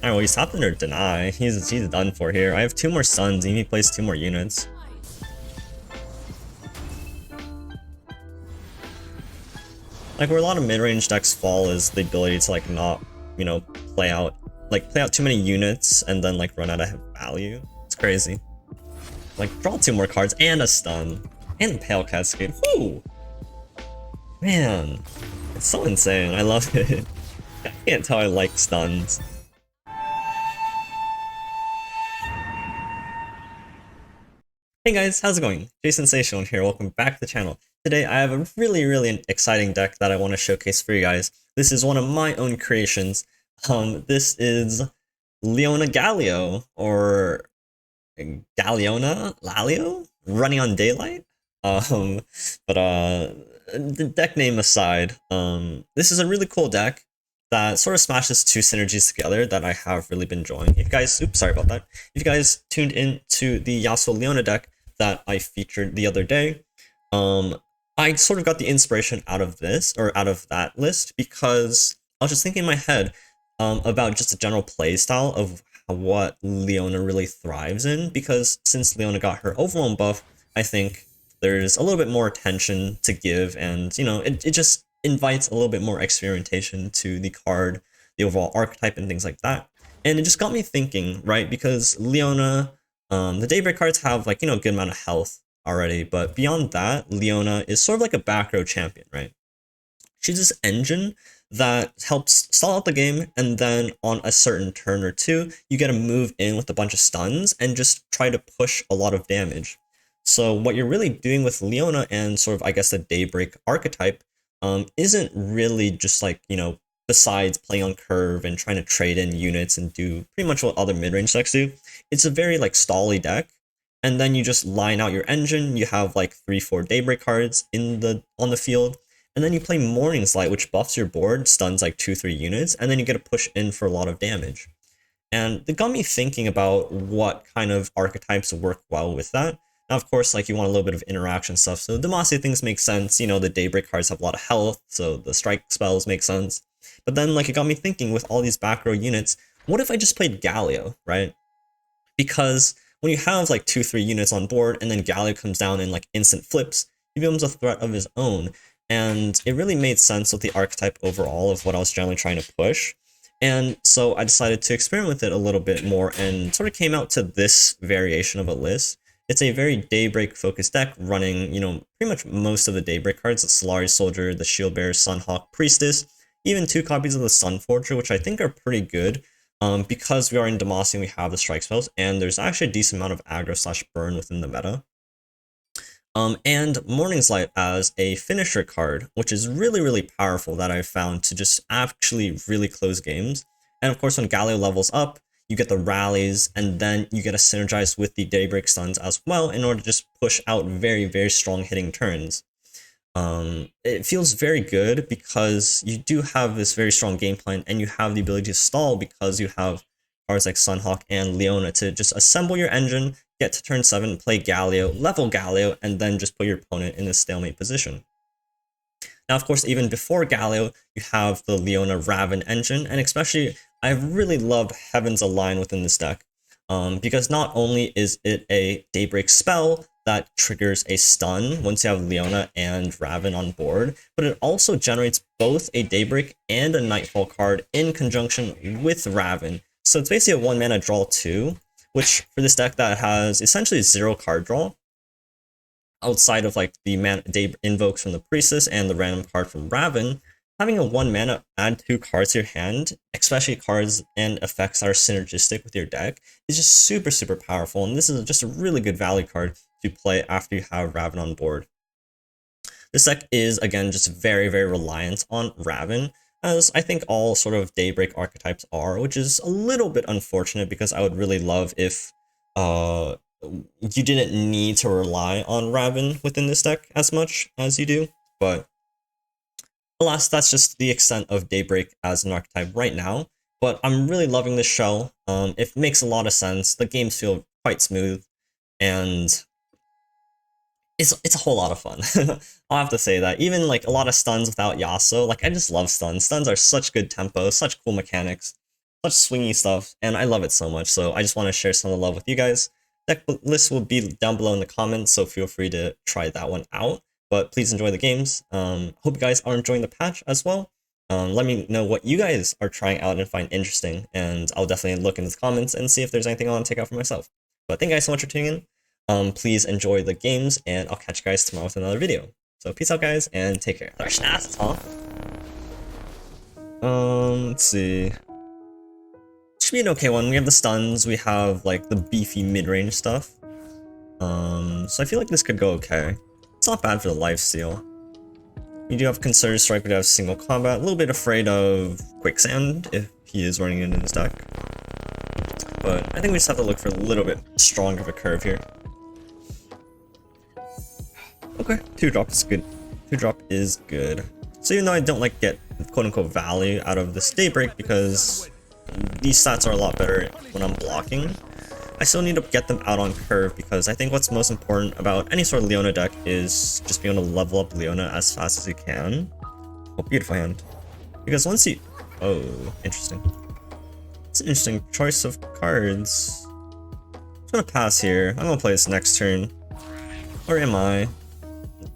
Alright, well, he's tapping or deny. He's done for here. I have 2 more stuns, and he plays 2 more units. Like, where a lot of mid-range decks fall is the ability to, like, not, you know, play out too many units and then, like, run out of value. It's crazy. Like, draw 2 more cards and a stun. And Pale Cascade. Whoo! Man, it's so insane. I love it. I can't tell I like stuns. Hey guys, how's it going? Jason Sation here, welcome back to the channel. Today I have a really exciting deck that I want to showcase for you guys. This is one of my own creations. This is Leona Galio, or Galio? Running on Daylight? The deck name aside, this is a really cool deck that sort of smashes 2 synergies together that I have really been enjoying. If you guys, oops, sorry about that. If you guys tuned into the Yasuo Leona deck that I featured the other day, I sort of got the inspiration out of this, or out of that list, because I was just thinking in my head about just a general play style of what Leona really thrives in, because since Leona got her overwhelm buff, I think there's a little bit more attention to give, and, you know, it just invites a little bit more experimentation to the card, the overall archetype, and things like that. And it just got me thinking, right, because Leona, the Daybreak cards have, like, you know, a good amount of health already, but beyond that, Leona is sort of like a back row champion, right? She's this engine that helps stall out the game, and then on a certain turn or two, you get to move in with a bunch of stuns and just try to push a lot of damage. So what you're really doing with Leona and sort of, I guess, the Daybreak archetype isn't really just, like, you know, besides playing on curve and trying to trade in units and do pretty much what other mid-range decks do. It's a very, like, stally deck, and then you just line out your engine. You have like 3-4 Daybreak cards on the field, and then you play Morning's Light, which buffs your board, stuns like 2-3 units, and then you get to push in for a lot of damage. And it got me thinking about what kind of archetypes work well with that. Now, of course, like, you want a little bit of interaction stuff, so the Demacia things make sense. You know, the Daybreak cards have a lot of health, so the strike spells make sense. But then, like, it got me thinking, with all these back row units, what if I just played Galio, right? Because when you have like 2-3 units on board, and then Galio comes down and like instant flips, he becomes a threat of his own. And it really made sense with the archetype overall of what I was generally trying to push. And so I decided to experiment with it a little bit more, and sort of came out to this variation of a list. It's a very Daybreak focused deck, running, you know, pretty much most of the Daybreak cards: the Solari Soldier, the Shield Bearer, Sunhawk, Priestess, even 2 copies of the Sun Forger, which I think are pretty good. Because we are in Demacia, we have the strike spells, and there's actually a decent amount of aggro/burn within the meta. And Morning's Light as a finisher card, which is really powerful, that I've found to just actually really close games. And of course, when Galio levels up, you get the rallies, and then you get to synergize with the Daybreak stuns as well in order to just push out very strong hitting turns. It feels very good because you do have this very strong game plan, and you have the ability to stall because you have cards like Sunhawk and Leona to just assemble your engine, get to turn 7, play Galio, level Galio, and then just put your opponent in a stalemate position. Now, of course, even before Galio, you have the Leona Raven engine, and especially, I really love Heaven's Align within this deck, because not only is it a Daybreak spell that triggers a stun once you have Leona and Raven on board, but it also generates both a Daybreak and a Nightfall card in conjunction with Raven. So it's basically a 1-mana draw 2, which for this deck that has essentially 0 card draw, outside of like the invokes from the Priestess and the random card from Raven, having a 1-mana add 2 cards to your hand, especially cards and effects that are synergistic with your deck, is just super powerful, and this is just a really good value card to play after you have Raven on board. This deck is, again, just very reliant on Raven, as I think all sort of Daybreak archetypes are, which is a little bit unfortunate, because I would really love if you didn't need to rely on Raven within this deck as much as you do, but alas, that's just the extent of Daybreak as an archetype right now. But I'm really loving this shell. It makes a lot of sense. The games feel quite smooth, and it's a whole lot of fun. I'll have to say that. Even like a lot of stuns without Yasuo, like, I just love stuns. Stuns are such good tempo, such cool mechanics. such swingy stuff, and I love it so much, so I just want to share some of the love with you guys. Deck list will be down below in the comments, so feel free to try that one out. But please enjoy the games. Hope you guys are enjoying the patch as well. Let me know what you guys are trying out and find interesting, and I'll definitely look in the comments and see if there's anything I want to take out for myself. But thank you guys so much for tuning in. Please enjoy the games, and I'll catch you guys tomorrow with another video. So peace out, guys, and take care. Thresh Nasus, huh? Let's see. Should be an okay one. We have the stuns, we have like the beefy mid-range stuff. So I feel like this could go okay. It's not bad for the lifesteal. We do have Concerted Strike, we do have single combat, a little bit afraid of Quicksand if he is running it in his deck. But I think we just have to look for a little bit stronger of a curve here. Okay, 2-drop is good. 2-drop is good. So even though I don't like get quote-unquote value out of this Daybreak because these stats are a lot better when I'm blocking, I still need to get them out on curve because I think what's most important about any sort of Leona deck is just being able to level up Leona as fast as you can. Oh, beautiful hand. Because once you... Oh, interesting. It's an interesting choice of cards. I'm gonna pass here. I'm gonna play this next turn. Or am I?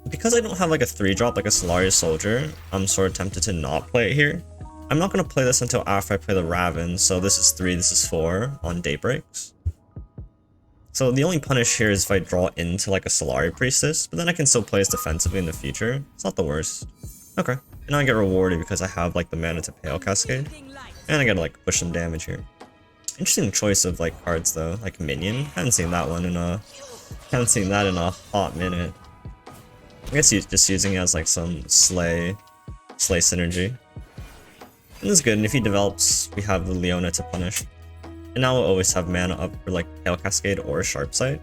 Because I don't have like a 3-drop like a Solari Soldier, I'm sort of tempted to not play it here. I'm not gonna play this until after I play the Raven, so this is 3, this is 4 on Daybreaks. So the only punish here is if I draw into like a Solari Priestess, but then I can still play this defensively in the future. It's not the worst. Okay, and now I get rewarded because I have like the mana to Pale Cascade. And I gotta like push some damage here. Interesting choice of like cards though, like Minion. Haven't seen that one in a hot minute. I guess just using it as like some slay synergy. And this is good, and if he develops, we have the Leona to punish. And now we'll always have mana up for like Pale Cascade or Sharp Sight.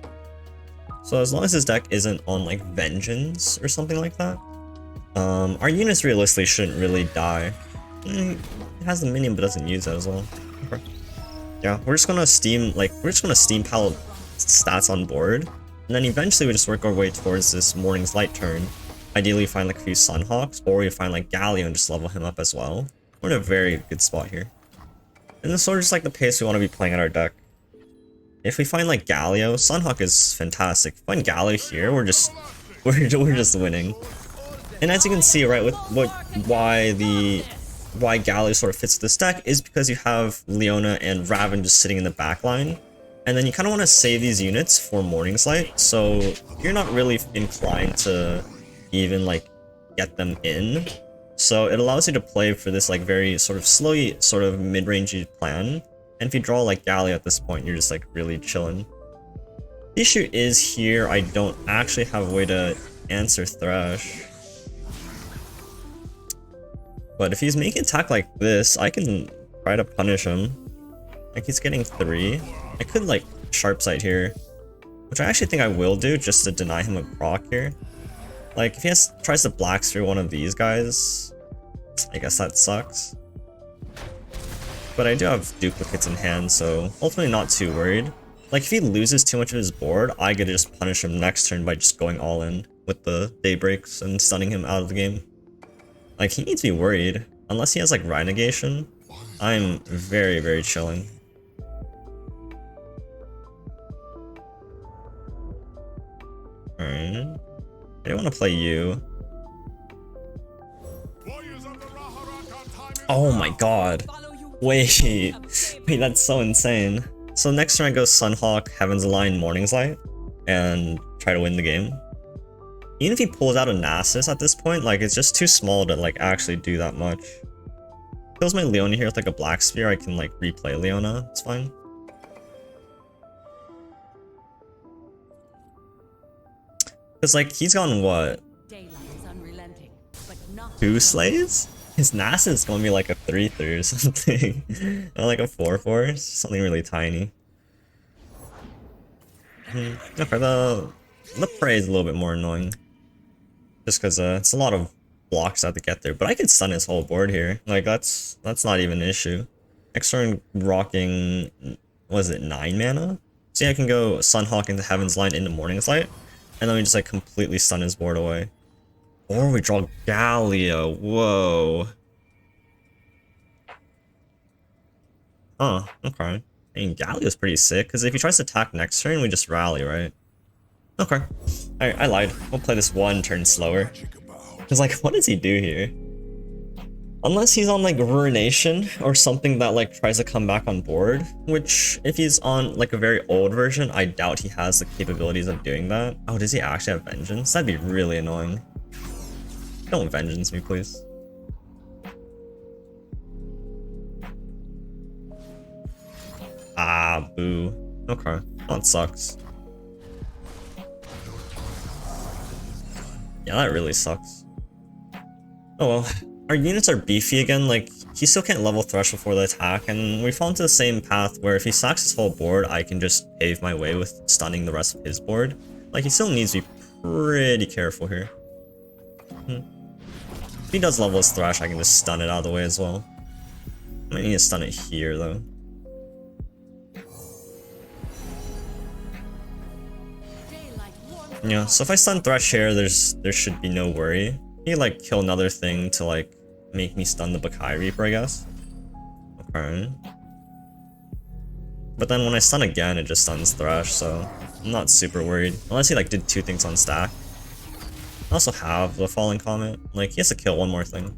So as long as his deck isn't on like Vengeance or something like that, our units realistically shouldn't really die. It has the minion but doesn't use it as well. Okay. Yeah, we're just gonna steam pile stats on board. And then eventually we just work our way towards this Morning's Light turn. Ideally find like a few Sunhawks, or we find like Galio and just level him up as well. We're in a very good spot here. And this is sort of just like the pace we want to be playing in our deck. If we find like Galio, Sunhawk is fantastic. If we find Galio here, we're just winning. And as you can see, right, with why Galio sort of fits this deck is because you have Leona and Raven just sitting in the back line. And then you kind of want to save these units for Morning's Light, so you're not really inclined to even like get them in. So it allows you to play for this like very sort of slowy, sort of mid-rangey plan. And if you draw like Galio at this point, you're just like really chilling. The issue is here, I don't actually have a way to answer Thresh. But if he's making attack like this, I can try to punish him. Like he's getting 3. I could like Sharp Sight here, which I actually think I will do just to deny him a proc here. Like if he tries to Black Sphere one of these guys, I guess that sucks. But I do have duplicates in hand, so ultimately not too worried. Like if he loses too much of his board, I could just punish him next turn by just going all in with the Daybreaks and stunning him out of the game. Like he needs to be worried. Unless he has like Ride Negation, I'm very, very chilling. Alright. I don't want to play you. Oh my god. Wait, that's so insane. So next turn I go Sunhawk, Heaven's Line, Morning's Light, and try to win the game. Even if he pulls out a Nasus at this point, like it's just too small to like actually do that much. Kills my Leona here with like a Black Sphere, I can like replay Leona, it's fine. Because like he's gone what? 2 slays? His Nasus is gonna be like a 3/3 or something. Or like a 4/4, something really tiny. Okay, the prey is a little bit more annoying. Just because it's a lot of blocks I have to get there. But I could stun his whole board here. Like that's not even an issue. Next turn rocking, was it 9 mana? So yeah, I can go Sunhawk into Heaven's Line into Morning's Light. And then we just like completely stun his board away. Or we draw Galio. Whoa. Oh, okay. I mean, Galio's pretty sick, because if he tries to attack next turn, we just rally, right? Okay. Alright, I lied. We'll play this one turn slower. Because, like, what does he do here? Unless he's on, like, Ruination, or something that, like, tries to come back on board. Which, if he's on, like, a very old version, I doubt he has the capabilities of doing that. Oh, does he actually have Vengeance? That'd be really annoying. Don't Vengeance me, please. Ah, boo. Okay, that sucks. Yeah, that really sucks. Oh well. Our units are beefy again, like, he still can't level Thresh before the attack, and we fall into the same path where if he sacks his whole board, I can just pave my way with stunning the rest of his board. Like, he still needs to be pretty careful here. If he does level his Thresh, I can just stun it out of the way as well. I might need to stun it here, though. Yeah, so if I stun Thresh here, there should be no worry. He like kill another thing to like make me stun the Bakai Reaper, I guess. Okay. But then when I stun again, it just stuns Thresh, so I'm not super worried. Unless he like did two things on stack. I also have the Falling Comet. Like, he has to kill one more thing.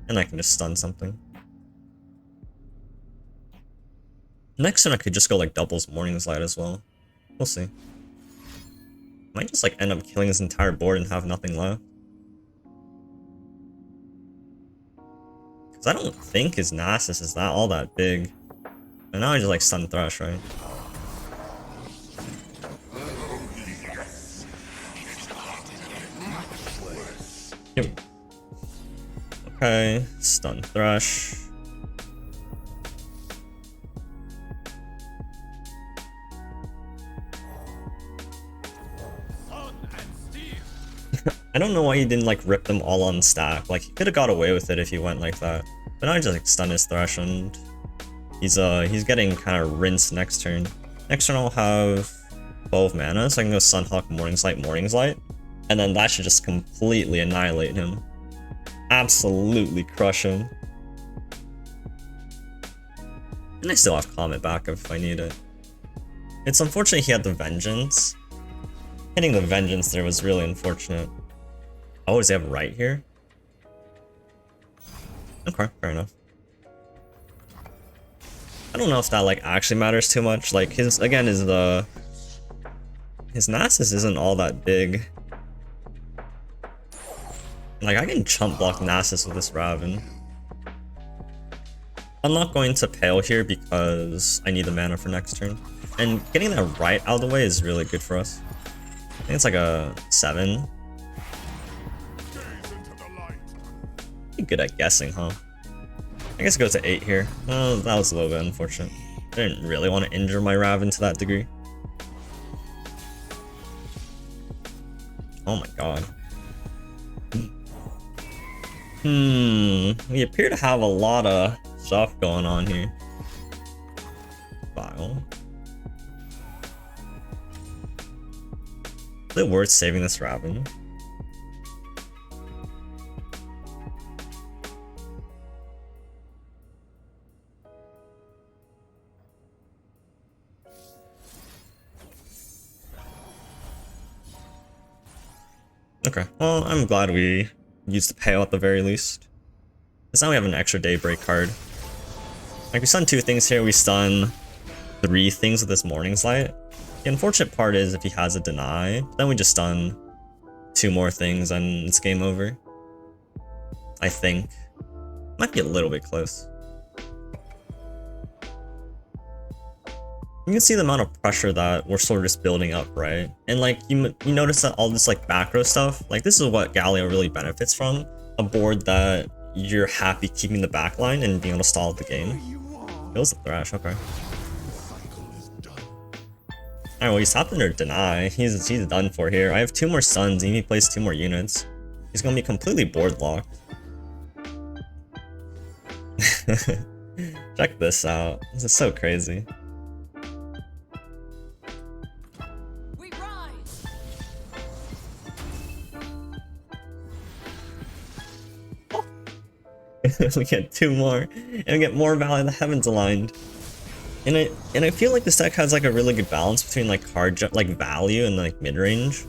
And I can just stun something. Next turn I could just go like doubles Morning's Light as well. We'll see. Might just like end up killing his entire board and have nothing left. Because I don't think his Nasus is all that big. And now I just like stun Thresh, right? Yep. Okay, stun Thresh. I don't know why he didn't like rip them all on stack. Like, he could have got away with it if he went like that. But now I just like stun his Thresh and he's getting kind of rinsed next turn. Next turn I'll have 12 mana, so I can go Sunhawk, Morning's Light. And then that should just completely annihilate him. Absolutely crush him. And I still have Comet back if I need it. It's unfortunate he had the Vengeance. Hitting the Vengeance there was really unfortunate. Oh, does he have right here? Okay, fair enough. I don't know if that like actually matters too much. Like his Nasus isn't all that big. Like, I can chump block Nasus with this Raven. I'm not going to Pale here because I need the mana for next turn. And getting that right out of the way is really good for us. I think it's like a 7. Pretty good at guessing, huh? I guess it goes to 8 here. Oh, that was a little bit unfortunate. I didn't really want to injure my Raven to that degree. Oh my god. We appear to have a lot of stuff going on here. Vile. Is it worth saving this Raven? Okay, well, I'm glad we used the Pale at the very least. Because now we have an extra Daybreak card. Like, we stun 2 things here, we stun 3 things with this Morning's Light. The unfortunate part is if he has a Deny, then we just stun 2 more things and it's game over. I think. Might be a little bit close. You can see the amount of pressure that we're sort of just building up, right? And like, you notice that all this like macro stuff, like this is what Galio really benefits from. A board that you're happy keeping the backline and being able to stall the game. Kills the Thresh, okay. Alright, well he's tapped under Deny. He's done for here. I have 2 more stuns and he plays 2 more units. He's gonna be completely board locked. Check this out. This is so crazy. We get 2 more, and we get more Valley of the Heavens aligned. And I feel like this deck has like a really good balance between like like value and like mid range.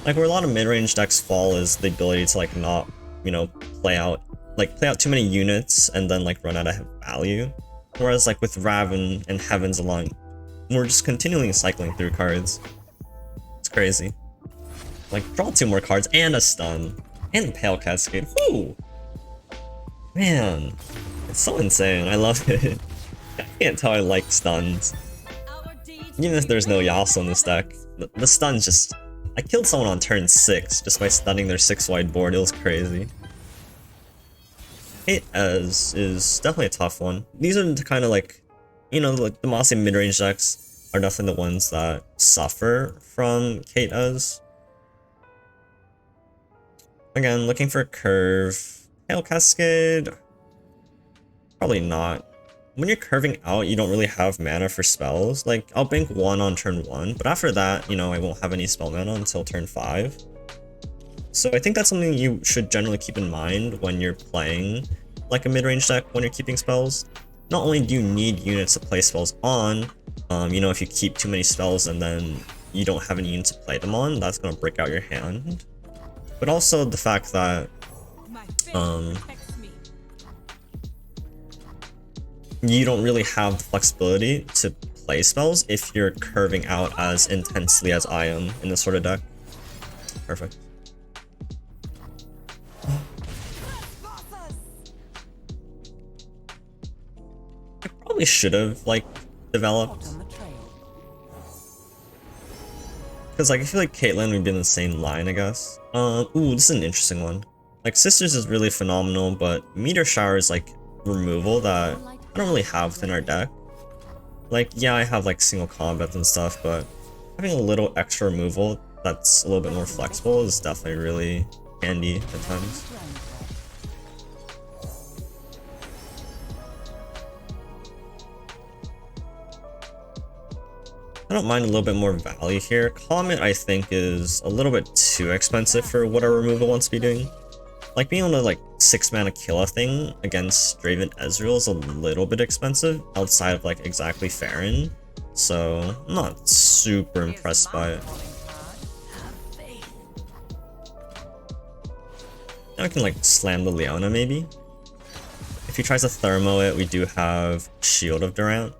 Like where a lot of mid range decks fall is the ability to like not, you know, play out too many units and then like run out of value. Whereas like with Raven and Heavens alone, we're just continually cycling through cards. It's crazy. Like draw 2 more cards and a stun and the Pale Cascade. Whoo! Man, it's so insane. I love it. I can't tell I like stuns. Even if there's no Yasuo in this deck, the stuns just... I killed someone on turn 6 just by stunning their 6-wide board. It was crazy. Hate Ez is definitely a tough one. These are the kind of like, you know, like the Mossy mid-range decks are definitely the ones that suffer from Kate Ez. Again, looking for a curve. Hail Cascade? Probably not. When you're curving out, you don't really have mana for spells. Like, I'll bank 1 on turn 1, but after that, you know, I won't have any spell mana until turn 5. So I think that's something you should generally keep in mind when you're playing like a mid-range deck when you're keeping spells. Not only do you need units to play spells on, you know, if you keep too many spells and then you don't have any units to play them on, that's going to break out your hand. But also the fact that, you don't really have the flexibility to play spells if you're curving out as intensely as I am in this sort of deck. Perfect. I probably should have, like, developed. Because, like, I feel like Caitlyn would be in the same line, I guess. Ooh, this is an interesting one. Like, Sisters is really phenomenal, but Meteor Shower is, like, removal that I don't really have within our deck. Like, yeah, I have like single combats and stuff, but having a little extra removal that's a little bit more flexible is definitely really handy at times. I don't mind a little bit more value here. Comet, I think, is a little bit too expensive for what our removal wants to be doing. Like, being able to, like, 6-mana kill a thing against Draven Ezreal is a little bit expensive outside of, like, exactly Farron. So, I'm not super impressed by it. Now I can, like, slam the Leona, maybe. If he tries to thermo it, we do have Shield of Durant.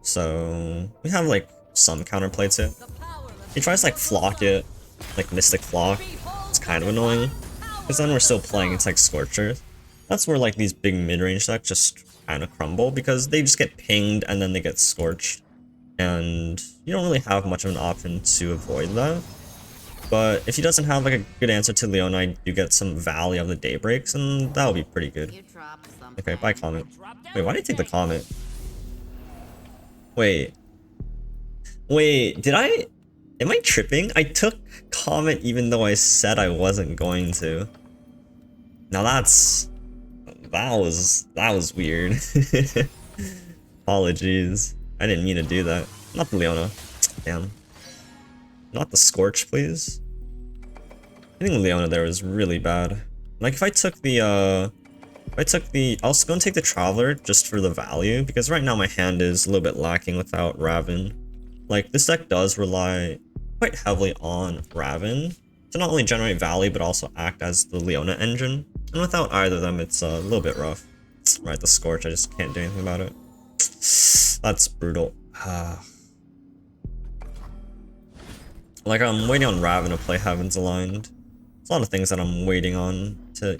So, we have, like, some counterplay to it. If he tries to, like, flock it, like Mystic Flock, it's kind of annoying. Because then we're still playing it's like Scorcher. That's where like these big mid-range decks just kind of crumble because they just get pinged and then they get scorched. And you don't really have much of an option to avoid that. But if he doesn't have like a good answer to Leona, you get some Valley of the Daybreaks and that'll be pretty good. Okay, bye Comet. Wait, why did you take the Comet? Wait, did I... Am I tripping? I took Comet even though I said I wasn't going to. Now that was weird. Apologies. I didn't mean to do that. Not the Leona. Damn. Not the Scorch, please. I think Leona there was really bad. Like if I took the I was gonna take the Traveler just for the value, because right now my hand is a little bit lacking without Raven. Like this deck does rely quite heavily on Raven to not only generate value but also act as the Leona engine, and without either of them it's a little bit rough. Right, the Scorch, I just can't do anything about it. That's brutal. Like I'm waiting on Raven to play Heavens Aligned. There's a lot of things that I'm waiting on to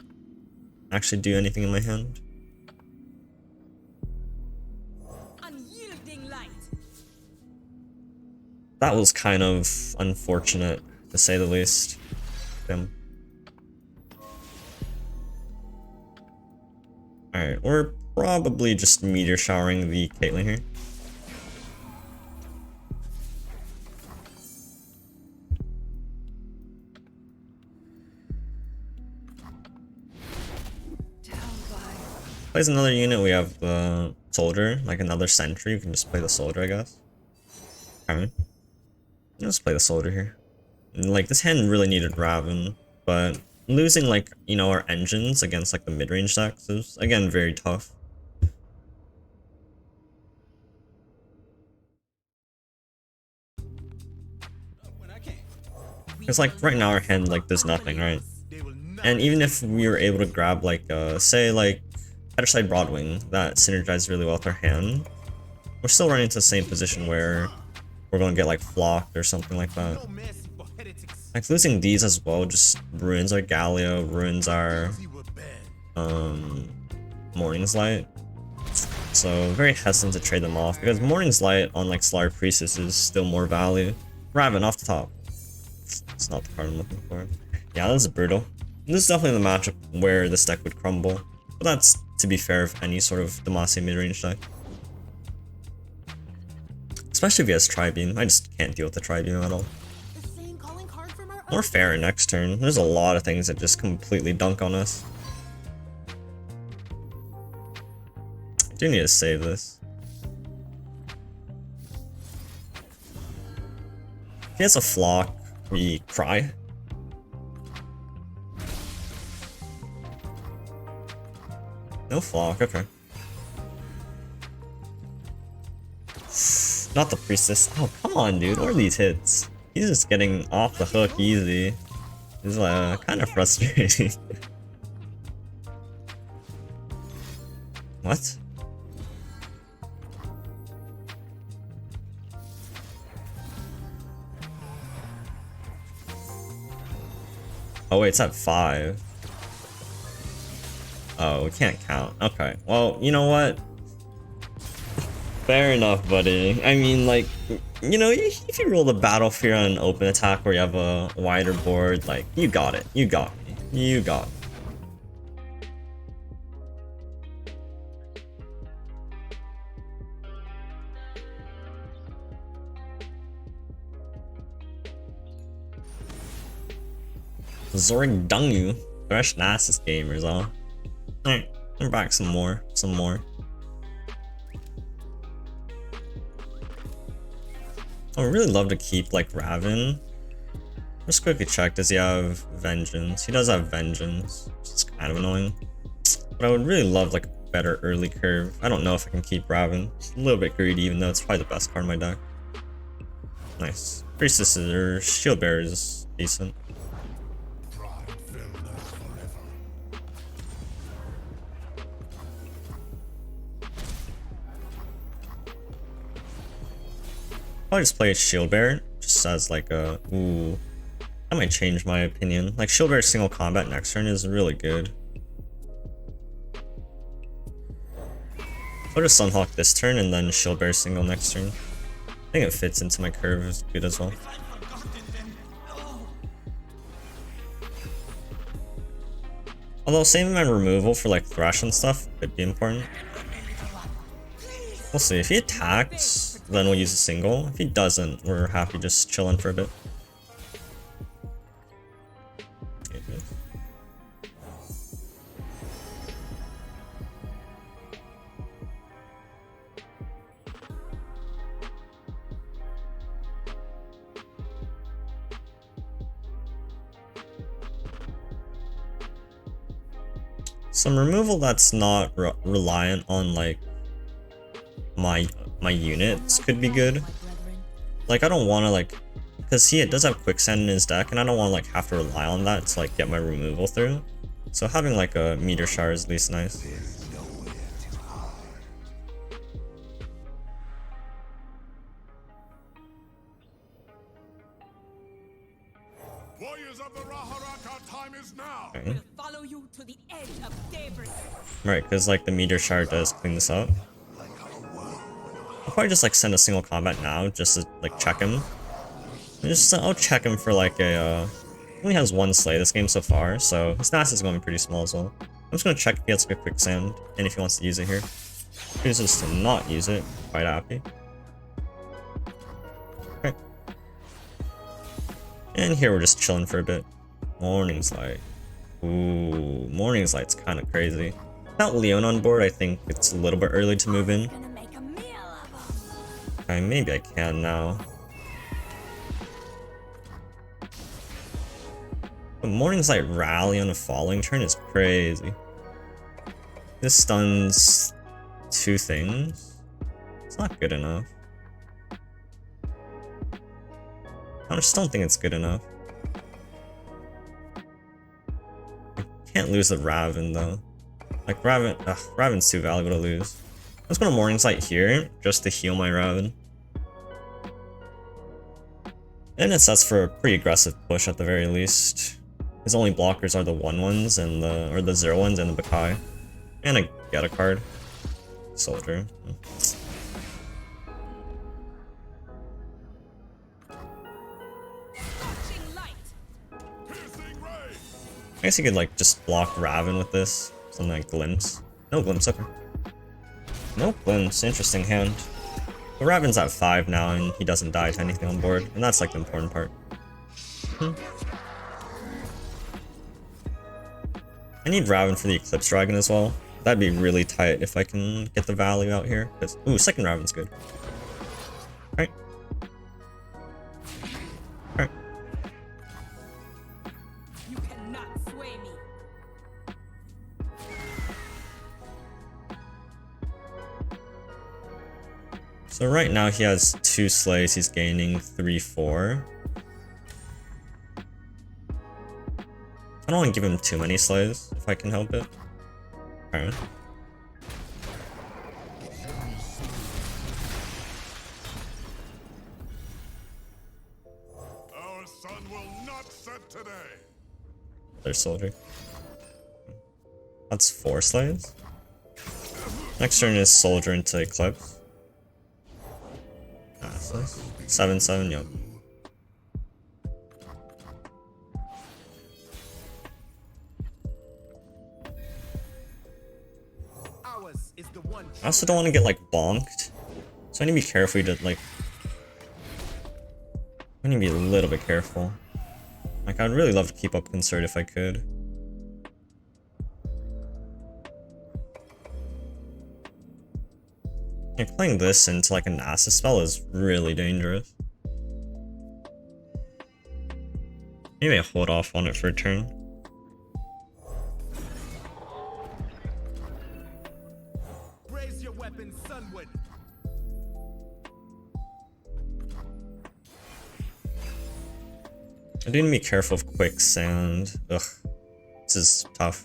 actually do anything in my hand. That was kind of unfortunate, to say the least. Damn. Alright, we're probably just meteor showering the Caitlyn here. Plays another unit, we have the Soldier, like another Sentry. You can just play the Soldier, I guess. Alright. Let's play the Soldier here. Like, this hand really needed Raven, but losing, like, you know, our engines against, like, the mid-range decks is, again, very tough. Because like right now our hand like does nothing, right? And even if we were able to grab like say like Headerside Broadwing that synergizes really well with our hand, we're still running into the same position where we're gonna get like flocked or something like that. Like losing these as well just ruins our Galio, ruins our Morning's Light. So very hesitant to trade them off because Morning's Light on like Slayer Priestess is still more value. Raven off the top. It's not the card I'm looking for. Yeah, this is brutal. This is definitely the matchup where this deck would crumble. But that's, to be fair, of any sort of Demacia midrange deck. Especially if he has Tri-Beam. I just can't deal with the Tri-Beam at all. More fair next turn. There's a lot of things that just completely dunk on us. I do need to save this. If he has a flock, we cry. No flock, okay. Not the priestess. Oh, come on, dude. What are these hits? He's just getting off the hook easy. It's kind of frustrating. What? Oh wait, it's at 5. Oh, we can't count. Okay, well, you know what? Fair enough, buddy. I mean, like, you know, if you roll the Battle Fear on an open attack where you have a wider board, like, you got it. You got me. You got me. Zorig Dungu. Thresh Nasus gamers, huh? Alright, we're back some more. I would really love to keep like Raven. Just quickly check, does he have Vengeance? He does have Vengeance, which is kind of annoying. But I would really love like a better early curve. I don't know if I can keep Raven. It's a little bit greedy even though it's probably the best card in my deck. Nice. Priestess or Shield Bearer is decent. I'll just play Shield Bearer, just as like a, ooh, that might change my opinion. Like Shield Bearer single combat next turn is really good. I'll just Sunhawk this turn and then Shield Bearer single next turn. I think it fits into my curve as good as well. Although saving my removal for like Thresh and stuff could be important. We'll see. If he attacks, then we'll use a single. If he doesn't, we're happy just chilling for a bit. Okay. Some removal that's not reliant on like my units could be good. Like I don't want to like, because he does have quicksand in his deck and I don't want to like have to rely on that to like get my removal through. So having like a meteor shower is at least nice. Okay. Right, because like the meteor shower does clean this up. I'll probably just like send a single combat now just to like check him. I'll check him for like a he only has one slay this game so far, so his Nasus is going to be pretty small as well. I'm just gonna check if he has like a quicksand and if he wants to use it here. If he chooses to not use it, quite happy. Okay. And here we're just chilling for a bit. Morning's Light. Ooh, Morning's Light's kind of crazy. Without Leona on board, I think it's a little bit early to move in. Okay, maybe I can now. But Morning's Light rally on a falling turn is crazy. This stuns 2 things. It's not good enough. I just don't think it's good enough. can't lose the Raven though. Like Raven's too valuable to lose. Let's go to Morning Sight here just to heal my Raven. And it sets for a pretty aggressive push at the very least. His only blockers are the 1/1s and the 0/1s and the Bakai. And I get a card. Soldier. I guess you could like just block Raven with this. Something like Glimpse. No Glimpse, okay. No Glimpse, interesting hand. But Raven's at 5 now and he doesn't die to anything on board, and that's like the important part. I need Raven for the Eclipse Dragon as well. That'd be really tight if I can get the value out here. Ooh, second Raven's good. Alright. Alright. You cannot sway me. So right now he has 2 slays, he's gaining 3-4. I don't want to give him too many slays, if I can help it. Alright. Our sun will not set today. There's Soldier. That's 4 slays. Next turn is Soldier into Eclipse. 7/7, yep. I also don't want to get like bonked, so I need to be careful to like. I need to be a little bit careful. Like I'd really love to keep up Concert if I could. Like playing this into like a Nasus spell is really dangerous. Maybe I hold off on it for a turn. Raise your weapon, Sunwood. I do need to be careful of Quicksand. Ugh, this is tough.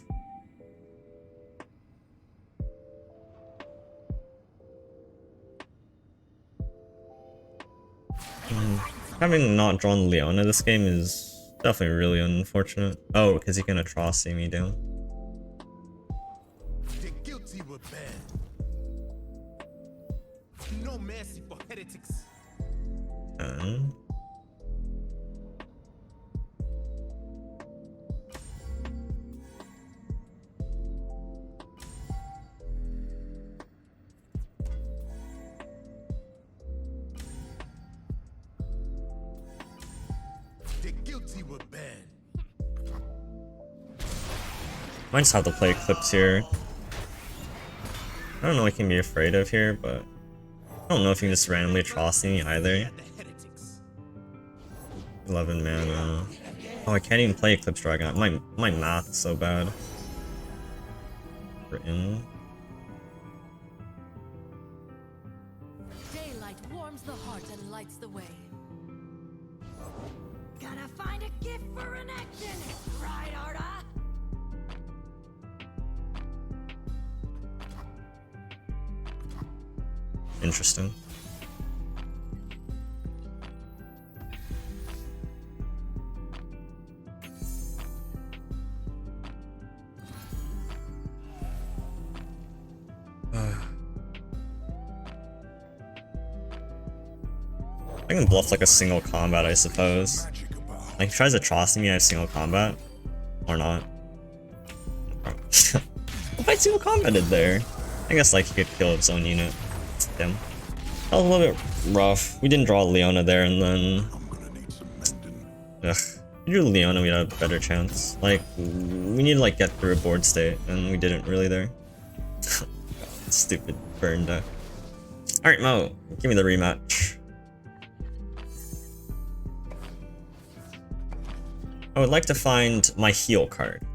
Having not drawn Leona this game is definitely really unfortunate. Oh, because he can atrocity me down. The guilty were bad. No mercy for heretics. And The guilty were bad. might just have to play Eclipse here. I don't know what he can be afraid of here, but I don't know if he can just randomly atrocity me either. 11 mana. Oh, I can't even play Eclipse Dragon. My math is so bad. Written. Daylight warms the heart and lights the way. Gotta find a gift for an action, right, Arda? Interesting. I can bluff like a single combat, I suppose. Like, if he tries to atrocity me, I have single combat. Or not. If I single combated there, I guess like he could kill its own unit. Damn. That was a little bit rough. We didn't draw Leona there, and then... Ugh. If we drew Leona, we'd have a better chance. Like, we need to like get through a board state, and we didn't really there. Stupid burn deck. Alright, Mo, give me the rematch. I would like to find my heal card.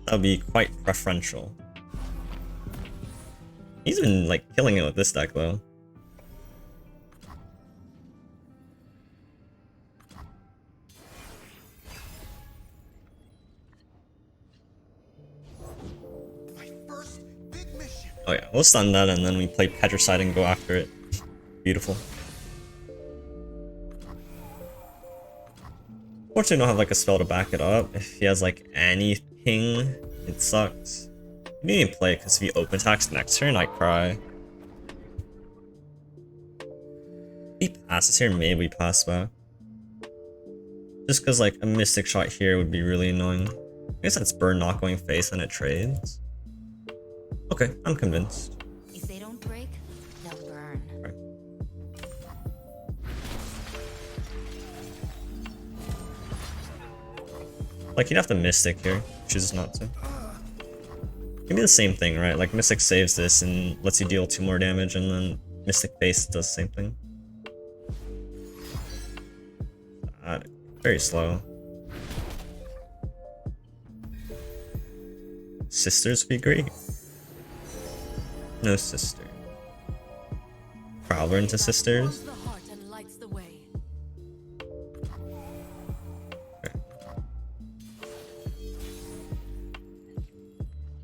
That would be quite preferential. He's been like killing it with this deck though. Oh yeah, we'll stun that and then we play Petricide and go after it. Beautiful. Fortunately, I don't have like a spell to back it up. If he has like anything, it sucks. You didn't even play it because if he open attacks next turn, I cry. If he passes here, maybe we pass back. Just because like a Mystic Shot here would be really annoying. I guess that's burn not going face and it trades. Okay, I'm convinced. If they don't break, they'll burn. Okay. Like he'd have to Mystic here, chooses not to. Can be the same thing, right? Like Mystic saves this and lets you deal 2 more damage, and then Mystic Face does the same thing. God, very slow. Sisters would be great. No sister. Prowler into sisters. The heart and lights the way. Okay.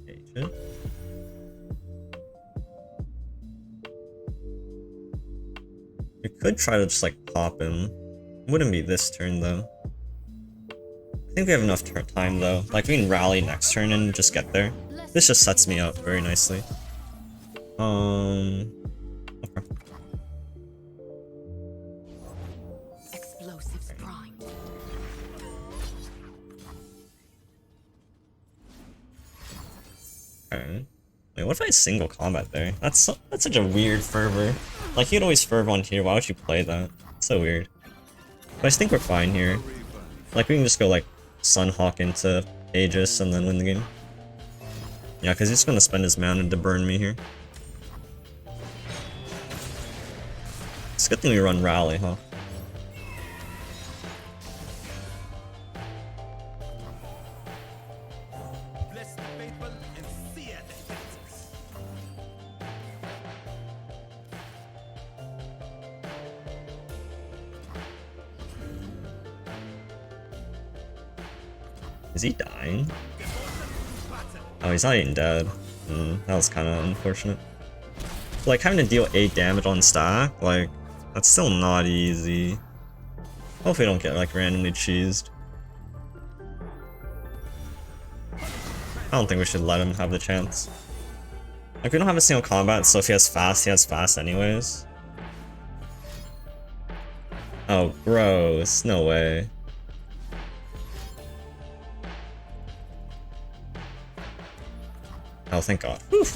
Agent. We could try to just like pop him. Wouldn't be this turn though. I think we have enough time though. Like we can rally next turn and just get there. This just sets me up very nicely. Okay. Explosives primed. Okay. Wait, what if I single combat there? That's such a weird fervor. Like you'd always fervor on here. Why would you play that? It's so weird. But I think we're fine here. Like we can just go like Sunhawk into Aegis and then win the game. Yeah, because he's gonna spend his mana to burn me here. It's a good thing we run Rally, huh? Bless the faithful and see at the heretics. Is he dying? Oh, he's not even dead. That was kind of unfortunate. Like having to deal 8 damage on stack, like that's still not easy. Hopefully, we don't get like randomly cheesed. I don't think we should let him have the chance. Like we don't have a single combat, so if he has fast anyways. Oh, gross! No way. Oh, thank God. Whew.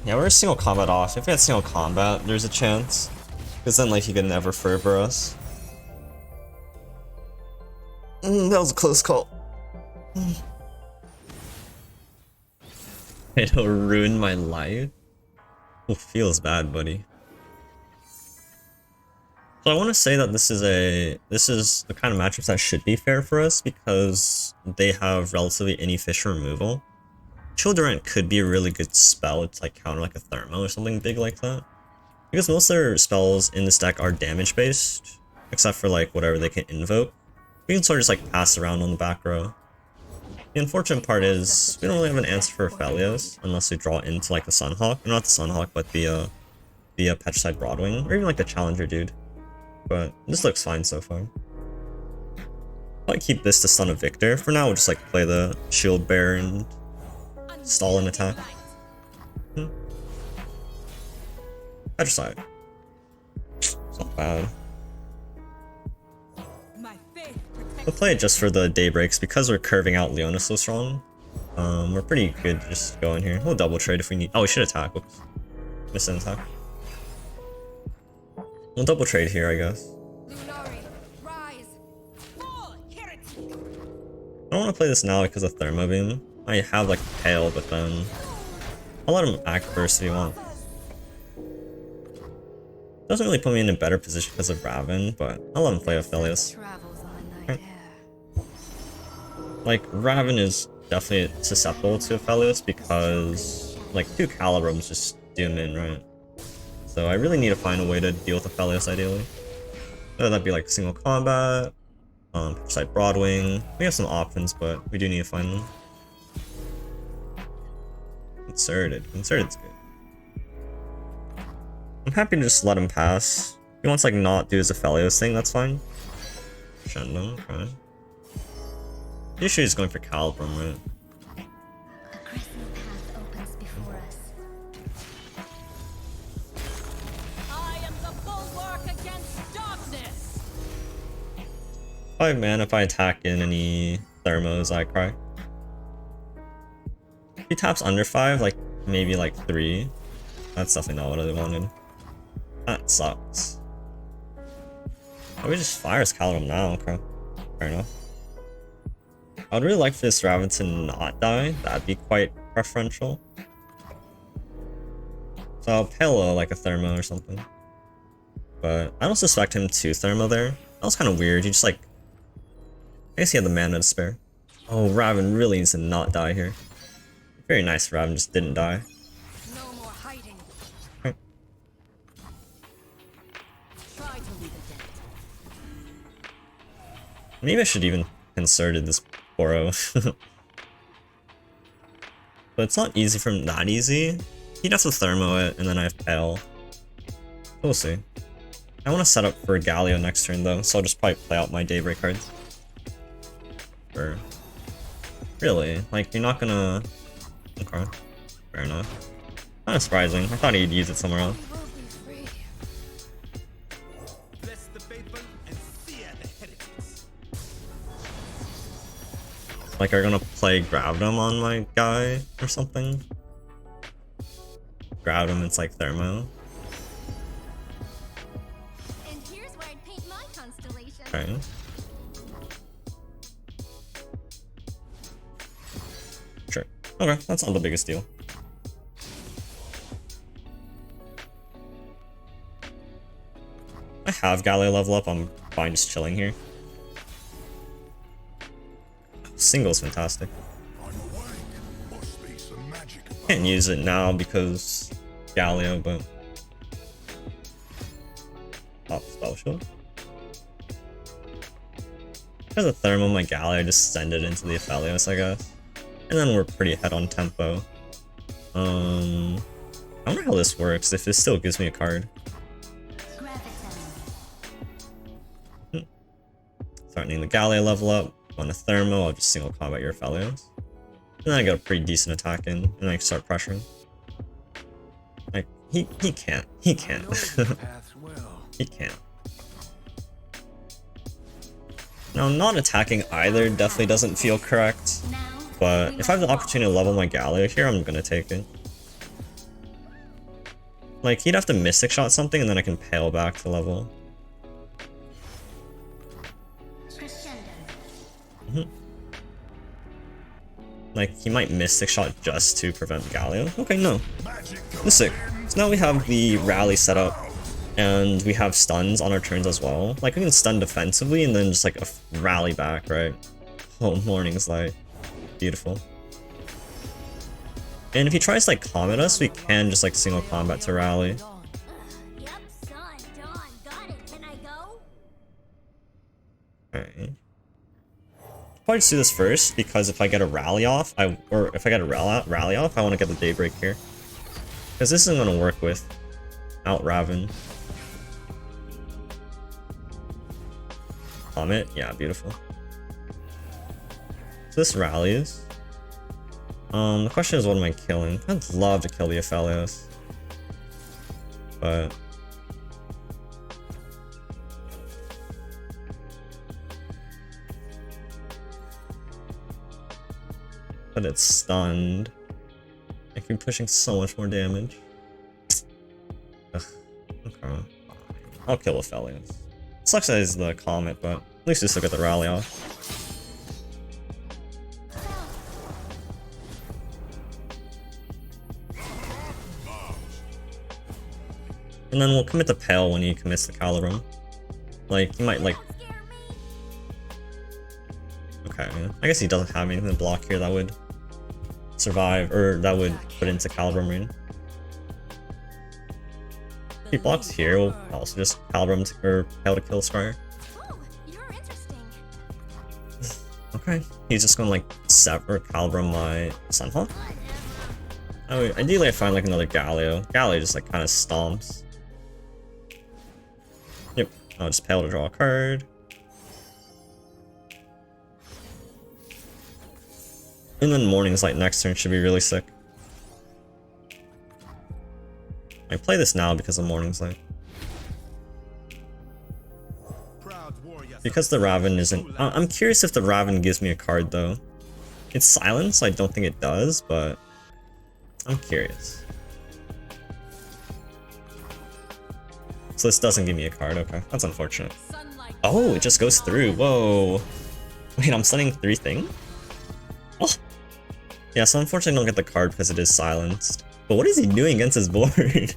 Yeah, we're single combat off. If we had single combat, there's a chance. Because then, like, he could never fervor us. That was a close call. It'll ruin my life. Ooh, feels bad, buddy. So I want to say that this is the kind of matchups that should be fair for us because they have relatively inefficient removal. Children could be a really good spell to like counter like a Thermo or something big like that. Because most of their spells in this deck are damage based, except for like whatever they can invoke. We can sort of just like pass around on the back row. The unfortunate part is we don't really have an answer for Aphelios unless we draw into like the Sunhawk. Not the Sunhawk, but the Petricide Broadwing, or even like the Challenger dude. But this looks fine so far. I'll keep this to stun a Victor. For now, we'll just like play the Shield Bear and stall an attack. Petricide. It's not bad. We'll play it just for the daybreaks because we're curving out Leona so strong. We're pretty good just going here. We'll double trade if we need. Oh, we should attack. Whoops. Missed an attack. We'll double trade here, I guess. I don't want to play this now because of Thermo Beam. I have like Pale, but then I'll let him act first if he wants. Doesn't really put me in a better position because of Raven, but I'll let him play Aphelios. Right. Like Raven is definitely susceptible to Aphelios because like 2 Calibrums just do him in, right? So I really need to find a way to deal with Aphelios ideally. Whether that be like single combat, Petricide Broadwing. We have some options, but we do need to find them. Concerted's good. I'm happy to just let him pass. If he wants like not do his Aphelios thing, that's fine. Shendon, okay. Usually he's going for Calibrum, right? A crescent path opens before us. I am the bulwark against darkness. 5 mana if I attack in any thermos, I cry. If he taps under 5, like maybe like 3, that's definitely not what I wanted. That sucks. Oh, we just fires Calibrum now, okay. Fair enough. I would really like for this Raven to not die. That'd be quite preferential. So I'll Palo like a Thermo or something. But I don't suspect him to Thermo there. That was kind of weird. He just like... I guess he had the mana to spare. Oh, Raven really needs to not die here. Very nice, Raven just didn't die. No more hiding. Okay. Try to leave it dead. Maybe I should even concerted this Poro. But it's not easy from that easy. He'd have to Thermo it, and then I have Pale. We'll see. I want to set up for Galio next turn though, so I'll just probably play out my Daybreak cards. Or... Really? Like, you're not gonna... Okay. Fair enough. Kinda surprising. I thought he'd use it somewhere else. We will be free. Bless the faithful and sear the heretics. Like, are you gonna play Gravitum on my guy or something? Gravitum, it's like Thermo. And here's where I'd paint my constellation. Okay. Sure. Okay, that's not the biggest deal. I have Galio level up, I'm fine just chilling here. Single's fantastic. Can't use it now because Galio, but... Top spell shield. Because of Thermo, my Galio, I just send it into the Aphelios, I guess. And then we're pretty ahead on tempo. I wonder how this works, if it still gives me a card. Threatening the Galio level up. On a Thermo, I'll just single combat your Aphelios. And then I get a pretty decent attack in, and I can start pressuring. Like, he can't. He can't. He can't. Now, not attacking either definitely doesn't feel correct. But if I have the opportunity to level my Galio here, I'm gonna take it. Like, he'd have to Mystic Shot something, and then I can Pale back to level. Like, he might Mystic Shot just to prevent Galio. Okay, no. That's sick. So now we have the rally set up, and we have stuns on our turns as well. Like, we can stun defensively, and then just like a rally back, right? Oh, Morning's Light. Beautiful. And if he tries to like Comet us, we can just like single combat to rally. Yep, son, Dawn, got it. Can I go? Alright. Probably just do this first, because if I get a rally off, if I get a rally off, I want to get the Daybreak here. Because this isn't going to work with out Raven. Comet, yeah, beautiful. So this rallies. The question is, what am I killing? I'd love to kill the Aphelios. But... But it's stunned. I keep pushing so much more damage. Ugh. Okay. I'll kill Aphelios. Sucks that it's the Comet, but at least we still get the rally off. And then we'll commit to Pale when he commits to Calibrum. Like, he might like... Okay, I guess he doesn't have anything to block here that would survive, or that would put into Calibrum Rain. If he blocks here, we'll also just Calibrum or Pale to kill Scryer. Oh, you're interesting. Okay, he's just gonna like sever Calibrum my Sunhawk. Ideally I find like another Galio. Galio just like kind of stomps. Yep, I'll just pay to draw a card. And then Morning's Light next turn should be really sick. I play this now because of Morning's Light. Because the Raven isn't... I'm curious if the Raven gives me a card though. It's silence, so I don't think it does, but I'm curious. So this doesn't give me a card, okay. That's unfortunate. Oh, it just goes through, whoa. Wait, I'm stunning 3 things? Oh. Yeah, so unfortunately I don't get the card because it is silenced. But what is he doing against his board?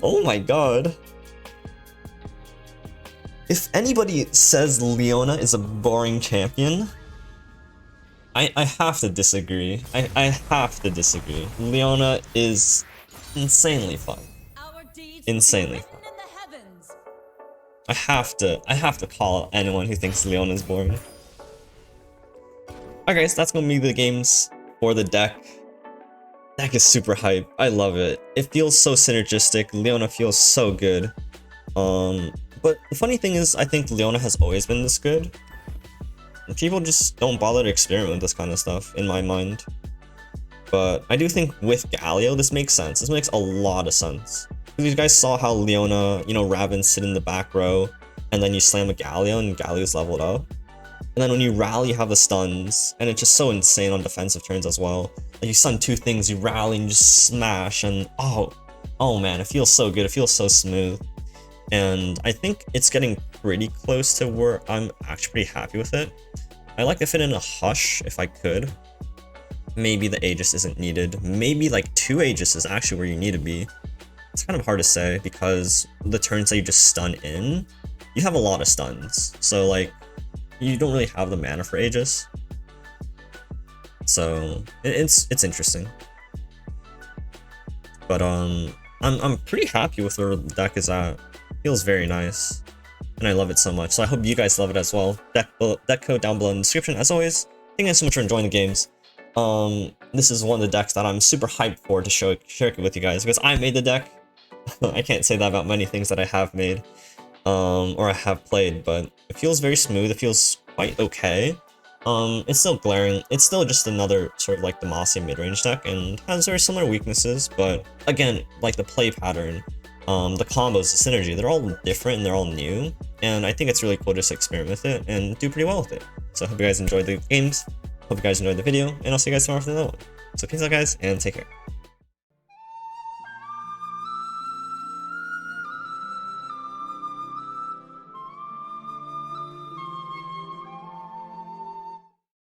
Oh my god. If anybody says Leona is a boring champion, I have to disagree. I have to disagree. Leona is insanely fun. Insanely fun. I have to call out anyone who thinks Leona is boring. Okay, so that's gonna be the games for the deck. Deck is super hype. I love it. It feels so synergistic. Leona feels so good. But the funny thing is, I think Leona has always been this good. And people just don't bother to experiment with this kind of stuff, in my mind. But I do think with Galio, this makes sense. This makes a lot of sense. Because you guys saw how Leona, you know, Raven sit in the back row, and then you slam a Galio, and Galio's leveled up. And then when you rally, you have the stuns, and it's just so insane on defensive turns as well. Like you stun 2 things, you rally, and you just smash, and oh man, it feels so good. It feels so smooth. And I think it's getting pretty close to where I'm actually pretty happy with it. I like to fit in a Hush if I could. Maybe the Aegis isn't needed. Maybe like 2 Aegis is actually where you need to be. It's kind of hard to say because the turns that you just stun in, you have a lot of stuns. So like, you don't really have the mana for Aegis. So it's interesting. But I'm pretty happy with where the deck is at. Feels very nice, and I love it so much. So I hope you guys love it as well. Deck code down below in the description. As always, thank you guys so much for enjoying the games. This is one of the decks that I'm super hyped for to share it with you guys because I made the deck. I can't say that about many things that I have made, or I have played, but it feels very smooth. It feels quite okay. It's still glaring. It's still just another sort of like the Demacia midrange deck and has very similar weaknesses, but again, like the play pattern, the combos, the synergy, they're all different and they're all new, and I think it's really cool to just experiment with it and do pretty well with it. So I hope you guys enjoyed the games, hope you guys enjoyed the video, and I'll see you guys tomorrow for another one. So peace out guys, and take care.